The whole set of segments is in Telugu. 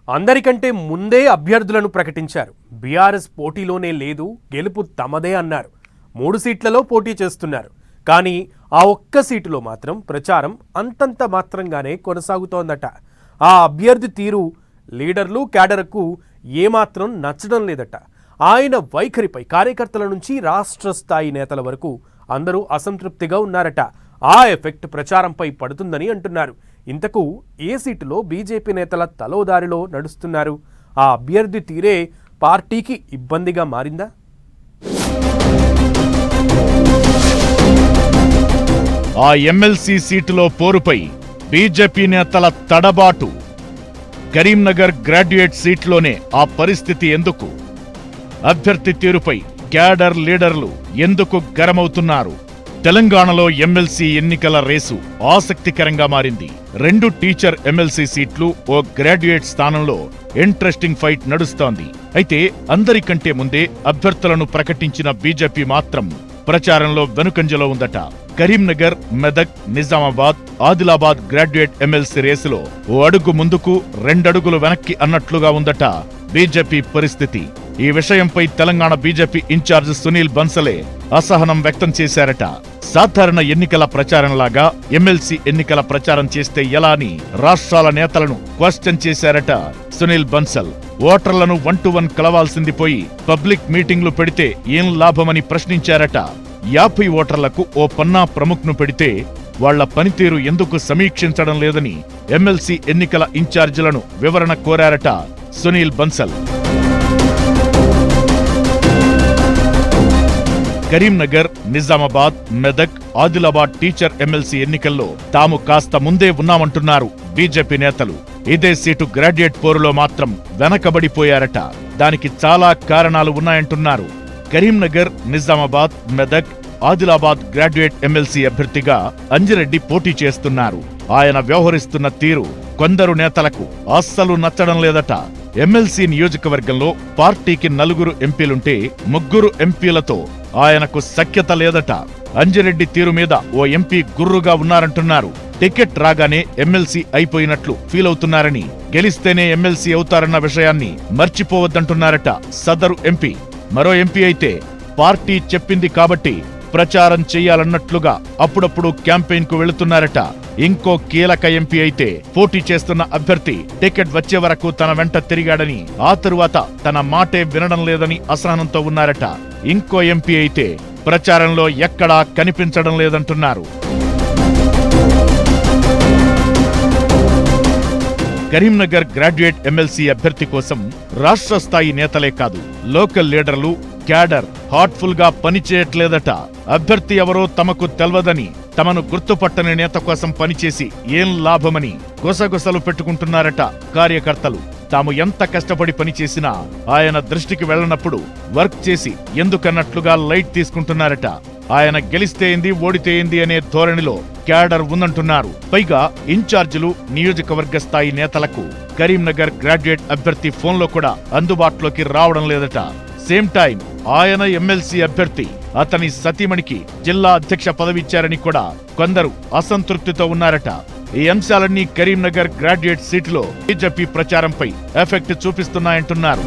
అందరికంటే ముందే అభ్యర్థులను ప్రకటించారు. బీఆర్ఎస్ పోటీలోనే లేదు, గెలుపు తమదే అన్నారు. 3 సీట్లలో పోటీ చేస్తున్నారు. కానీ ఆ ఒక్క సీటులో మాత్రం ప్రచారం అంతంత మాత్రంగానే కొనసాగుతోందట. ఆ అభ్యర్థి తీరు లీడర్లు క్యాడర్కు ఏమాత్రం నచ్చడం లేదట. ఆయన వైఖరిపై కార్యకర్తల నుంచి రాష్ట్ర స్థాయి నేతల వరకు అందరూ అసంతృప్తిగా ఉన్నారట. ఆ ఎఫెక్ట్ ప్రచారంపై పడుతుందని అంటున్నారు. ఇంతకు ఏ సీటులో బీజేపీ నేతల తలోదారిలో నడుస్తున్నారు? ఆ అభ్యర్థి తీరే పార్టీకి ఇబ్బందిగా మారిందా? ఆ ఎమ్మెల్సీ సీటులో పోరుపై బీజేపీ నేతల తడబాటు. కరీంనగర్ గ్రాడ్యుయేట్ సీట్లోనే ఆ పరిస్థితి ఎందుకు? అభ్యర్థి తీరుపై క్యాడర్ లీడర్లు ఎందుకు గరమవుతున్నారు? తెలంగాణలో ఎమ్మెల్సీ ఎన్నికల రేసు ఆసక్తికరంగా మారింది. 2 టీచర్ ఎమ్మెల్సీ సీట్లు, ఓ గ్రాడ్యుయేట్ స్థానంలో ఇంట్రెస్టింగ్ ఫైట్ నడుస్తోంది. అయితే అందరికంటే ముందే అభ్యర్థులను ప్రకటించిన బీజేపీ మాత్రం ప్రచారంలో వెనుకంజలో ఉందట. కరీంనగర్, మెదక్, నిజామాబాద్, ఆదిలాబాద్ గ్రాడ్యుయేట్ ఎమ్మెల్సీ రేసులో ఓ అడుగు ముందుకు 2 అడుగులు వెనక్కి అన్నట్లుగా ఉందట బీజేపీ పరిస్థితి. ఈ విషయంపై తెలంగాణ బీజేపీ ఇన్ఛార్జ్ సునీల్ బన్సలే అసహనం వ్యక్తం చేశారట. సాధారణ ఎన్నికల ప్రచారంలాగా ఎమ్మెల్సీ ఎన్నికల ప్రచారం చేస్తే ఎలా అని రాష్ట్రాల నేతలను క్వశ్చన్ చేశారట సునీల్ బన్సల్. ఓటర్లను 1 to 1 కలవాల్సింది పోయి పబ్లిక్ మీటింగ్లు పెడితే ఏం లాభమని ప్రశ్నించారట. 50 ఓటర్లకు ఓ పన్నా ప్రముఖను పెడితే వాళ్ల పనితీరు ఎందుకు సమీక్షించడం లేదని ఎమ్మెల్సీ ఎన్నికల ఇన్ఛార్జీలను వివరణ కోరారట సునీల్ బన్సల్. కరీంనగర్, నిజామాబాద్, మెదక్, ఆదిలాబాద్ టీచర్ ఎమ్మెల్సీ ఎన్నికల్లో తాము కాస్త ముందే ఉన్నామంటున్నారు బీజేపీ నేతలు. ఇదే సీటు గ్రాడ్యుయేట్ పోరులో మాత్రం వెనకబడిపోయారట. దానికి చాలా కారణాలు ఉన్నాయంటున్నారు. కరీంనగర్, నిజామాబాద్, మెదక్, ఆదిలాబాద్ గ్రాడ్యుయేట్ ఎమ్మెల్సీ అభ్యర్థిగా అంజిరెడ్డి పోటీ చేస్తున్నారు. ఆయన వ్యవహరిస్తున్న తీరు కొందరు నేతలకు అస్సలు నచ్చడం లేదట. ఎమ్మెల్సీ నియోజకవర్గంలో పార్టీకి 4 ఎంపీలుంటే 3 ఎంపీలతో ఆయనకు సఖ్యత లేదట. అంజిరెడ్డి తీరు మీద ఓ ఎంపీ గుర్రుగా ఉన్నారంటున్నారు. టికెట్ రాగానే ఎమ్మెల్సీ అయిపోయినట్లు ఫీల్ అవుతున్నారని, గెలిస్తేనే ఎమ్మెల్సీ అవుతారన్న విషయాన్ని మర్చిపోవద్దంటున్నారట సదరు ఎంపీ. మరో ఎంపీ అయితే పార్టీ చెప్పింది కాబట్టి ప్రచారం చెయ్యాలన్నట్లుగా అప్పుడప్పుడు క్యాంపెయిన్ కు వెళుతున్నారట. ఇంకో కీలక ఎంపీ అయితే పోటీ చేస్తున్న అభ్యర్థి టికెట్ వచ్చే వరకు తన వెంట తిరిగాడని, ఆ తరువాత తన మాటే వినడం లేదని అసహనంతో ఉన్నారట. ఇంకో ఎంపీ అయితే ప్రచారంలో ఎక్కడా కనిపించడం లేదంటున్నారు. కరీంనగర్ గ్రాడ్యుయేట్ ఎమ్మెల్సీ అభ్యర్థి కోసం రాష్ట్ర స్థాయి నేతలే కాదు, లోకల్ లీడర్లు, క్యాడర్ హార్ట్ఫుల్ గా పనిచేయట్లేదట. అభ్యర్థి ఎవరో తమకు తెల్వదని, తమను గుర్తుపట్టని నేత కోసం పనిచేసి ఏం లాభమని గుసగుసలు పెట్టుకుంటున్నారట కార్యకర్తలు. తాము ఎంత కష్టపడి పనిచేసినా ఆయన దృష్టికి వెళ్లనప్పుడు వర్క్ చేసి ఎందుకన్నట్లుగా లైట్ తీసుకుంటున్నారట. ఆయన గెలిస్తే ఏంది, ఓడితే ఏంది అనే ధోరణిలో క్యాడర్ ఉందంటున్నారు. పైగా ఇన్ఛార్జీలు, నియోజకవర్గ స్థాయి నేతలకు కరీంనగర్ గ్రాడ్యుయేట్ అభ్యర్థి ఫోన్లో కూడా అందుబాటులోకి రావడం లేదట. సేమ్ టైం ఆయన ఎమ్మెల్సీ అభ్యర్థి, అతని సతీమణికి జిల్లా అధ్యక్ష పదవిచ్చారని కూడా కొందరు అసంతృప్తితో ఉన్నారట. ఈ అంశాలన్నీ కరీంనగర్ గ్రాడ్యుయేట్ సీటులో బీజేపీ ప్రచారంపై ఎఫెక్ట్ చూపిస్తున్నాయంటున్నారు.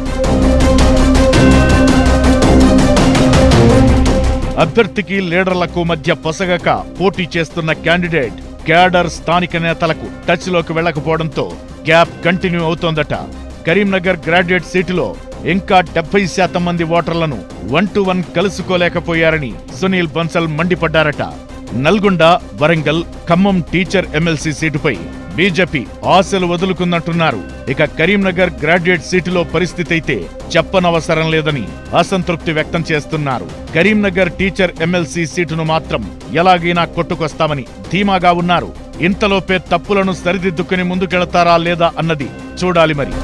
అభ్యర్థికి లీడర్లకు మధ్య పొసగక పోటీ చేస్తున్న క్యాండిడేట్ క్యాడర్ స్థానిక నేతలకు టచ్ లోకి వెళ్లకపోవడంతో గ్యాప్ కంటిన్యూ అవుతోందట. కరీంనగర్ గ్రాడ్యుయేట్ సీటులో ఇంకా 70% మంది ఓటర్లను 1 to 1 కలుసుకోలేకపోయారని సునీల్ బన్సల్ మండిపడ్డారట. నల్గొండ, వరంగల్, ఖమ్మం టీచర్ ఎమ్మెల్సీ సీటుపై బీజేపీ ఆశలు వదులుకుందంటున్నారు. ఇక కరీంనగర్ గ్రాడ్యుయేట్ సీటులో పరిస్థితి అయితే చెప్పనవసరం లేదని అసంతృప్తి వ్యక్తం చేస్తున్నారు. కరీంనగర్ టీచర్ ఎమ్మెల్సీ సీటును మాత్రం ఎలాగైనా కొట్టుకొస్తామని ధీమాగా ఉన్నారు. ఇంతలోపే తప్పులను సరిదిద్దుకుని ముందుకెళతారా లేదా అన్నది చూడాలి మరి.